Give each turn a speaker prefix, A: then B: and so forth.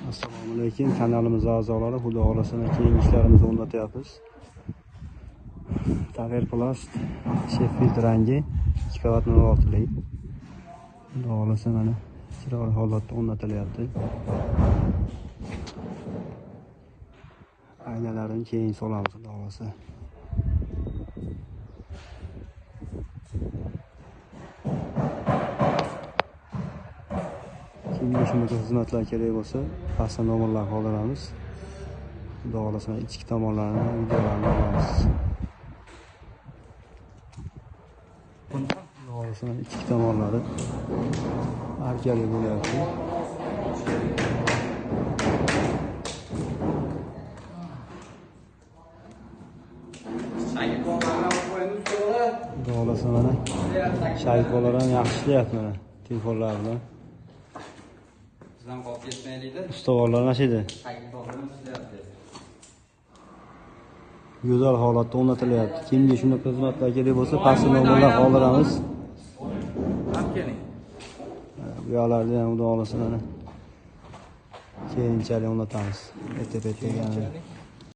A: Assalomu alaykum, kanalimiz a'zolari, xudo xohlasa keyingi ishlarimizni o'rnatyapmiz. Tag'ir plast Sheffield rangi 2 qavat 16 lik. Xudo xohlasa mana chiroyli holatda o'rnatilyapti. Aynalarni keyin solamiz, xudo xohlasa. Kimga shunaqa xizmatlar kerak bo'lsa, pastda nomerlar qoldiramiz. Xudo xohlasa ichki tomonlarini videolarni olamiz. Xudo xohlasa ichki tomonlari arkali bo'lyapti. Xudo xohlasa mana shaykolar ham yaxshi ishlayapti mana telefonlar bilan. Ustovorlar nashidi. Go'zal holatda o'rnatilyapti. Kimga shunaqa xizmatlar kerak bo'lsa, pastda nomerlar qoldiramiz. Bu yoqlarda ham xudo xohlasa mana keyinchalik o'rnatamiz. Erta-payt